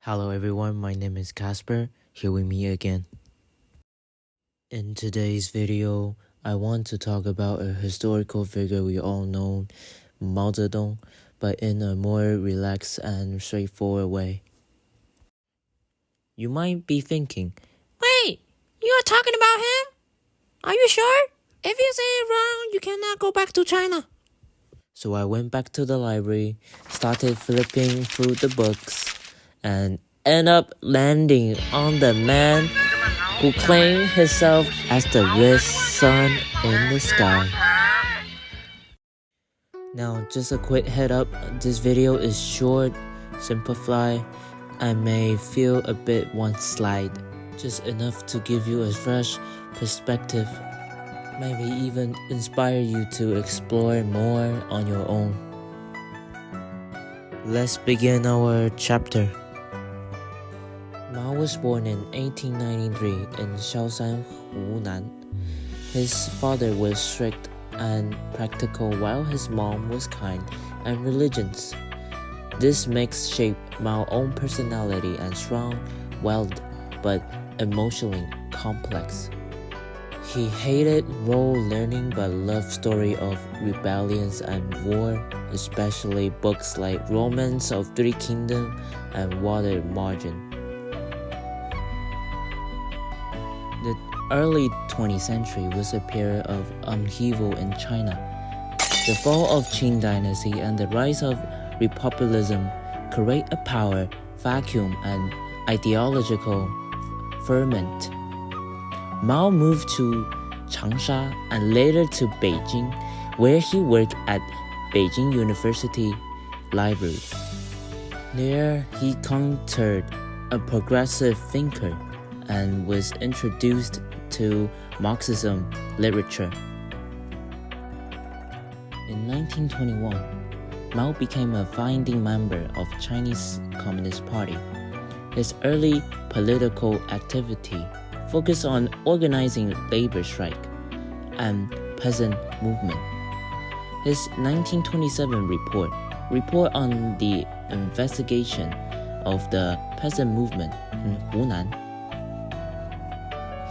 Hello everyone, my name is Casper, here with me again. In today's video, I want to talk about a historical figure we all know, Mao Zedong, but in a more relaxed and straightforward way. You might be thinking, Wait, you are talking about him? Are you sure? If you say it wrong, you cannot go back to China. So I went back to the library, started flipping through the books, and end up landing on the man who claimed himself as the red sun in the sky. Now, just a quick head up, this video is short, simplified, and may feel a bit one-sided, just enough to give you a fresh perspective, maybe even inspire you to explore more on your own. Let's begin our chapter. Mao was born in 1893 in Shaoshan, Hunan. His father was strict and practical while his mom was kind and religious. This makes shape Mao's own personality and strong-willed but emotionally complex. He hated role learning but loved stories of rebellions and war, especially books like Romance of Three Kingdoms and Water Margin. The early 20th century was a period of upheaval in China. The fall of Qing dynasty and the rise of republicanism create a power vacuum and ideological ferment. Mao moved to Changsha and later to Beijing, where he worked at Beijing University Library. There, he encountered a progressive thinker and was introduced to Marxism literature. In 1921, Mao became a founding member of Chinese Communist Party. His early political activity focused on organizing labor strike and peasant movement. His 1927 report on the investigation of the peasant movement in Hunan.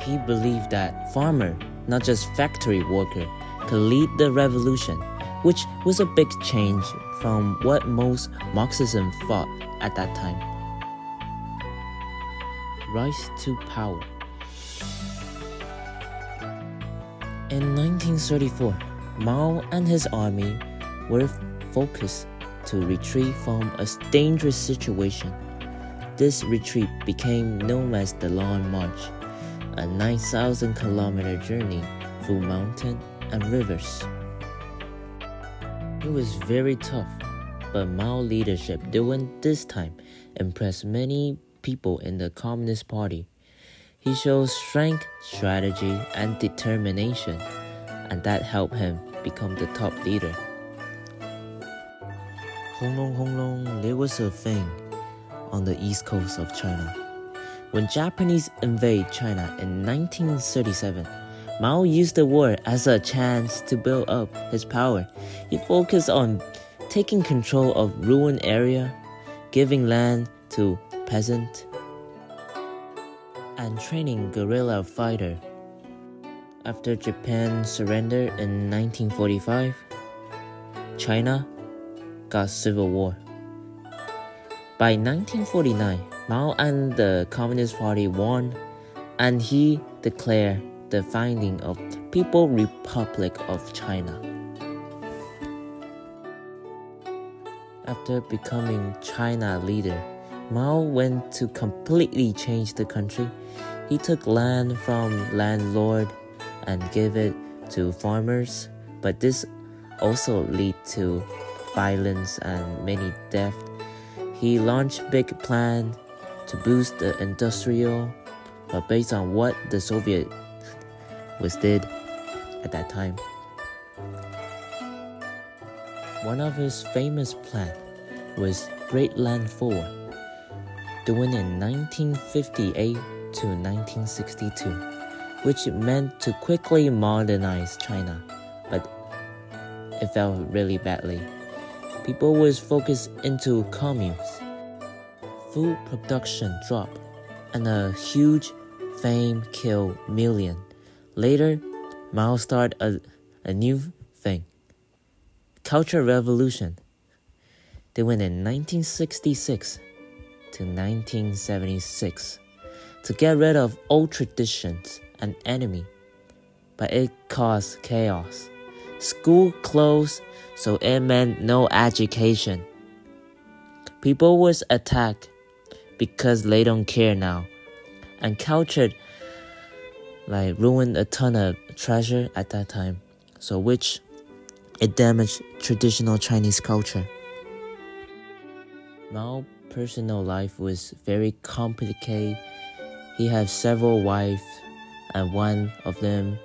He believed that farmer, not just factory worker, could lead the revolution, which was a big change from what most Marxism thought at that time. Rise to power. In 1934, Mao and his army were forced to retreat from a dangerous situation. This retreat became known as the Long March, a 9,000-kilometer journey through mountains and rivers. It was very tough, but Mao's leadership during this time impressed many people in the Communist Party. He showed strength, strategy, and determination, and that helped him become the top leader. Honglong, there was a thing on the east coast of China. When Japanese invaded China in 1937, Mao used the war as a chance to build up his power. He focused on taking control of ruined area, giving land to peasants, and training guerrilla fighters. After Japan surrendered in 1945, China got civil war. By 1949, Mao and the Communist Party won, and he declared the founding of People's Republic of China. After becoming China leader, Mao went to completely change the country. He took land from landlords and gave it to farmers, but this also led to violence and many deaths. He launched big plans to boost the industrial, but based on what the Soviet did at that time. One of his famous plans was Great Land Forward, doing in 1958 to 1962, which meant to quickly modernize China, but it failed really badly. People was focused into communes. food production dropped, and a huge fame killed million. Later, Mao started a new thing, Culture Revolution. They went in 1966 to 1976 to get rid of old traditions and enemy, but it caused chaos. School closed, so it meant no education. People was attacked because they don't care now, and culture ruined a ton of treasure at that time, so which it damaged traditional Chinese culture. Mao's personal life was very complicated. He had several wives, and one of them,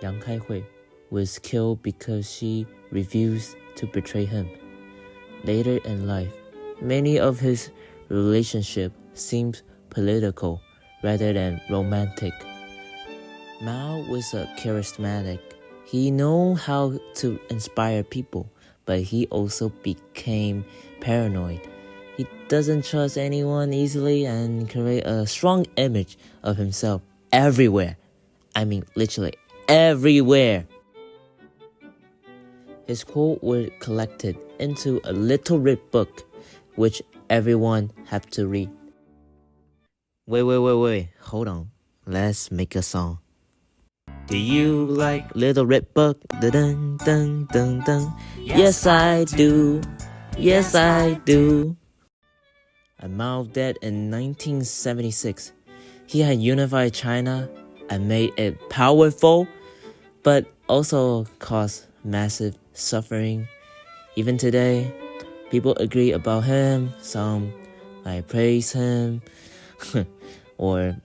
Yang Kaihui, was killed because she refused to betray him. Later in life, many of his relationships seemed political rather than romantic. Mao was a charismatic. He knew how to inspire people, but he also became paranoid. He doesn't trust anyone easily and create a strong image of himself everywhere. I mean, literally everywhere. His quotes were collected into a little red book, which everyone had to read. Wait, hold on. Let's make a song. Do you like Little Red Book? Dun dun dun dun. Yes, I do. Yes, I do. And Mao died in 1976. He had unified China and made it powerful, but also caused massive suffering. Even today, people agree about him. Some praise him or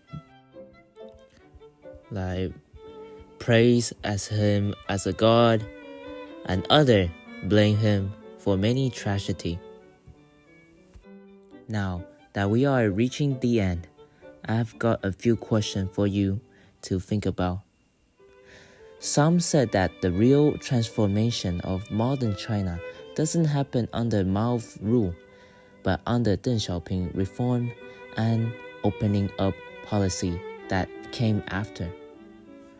praise as him as a god, and other blame him for many tragedy. Now that we are reaching the end, I've got a few questions for you to think about. Some said that the real transformation of modern China doesn't happen under Mao's rule, but under Deng Xiaoping's reform and opening up policy that came after.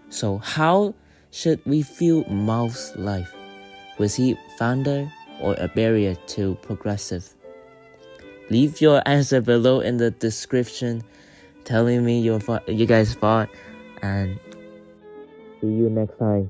So how should we view Mao's life? Was he founder or a barrier to progressive? Leave your answer below in the description, telling me you guys thought, and see you next time.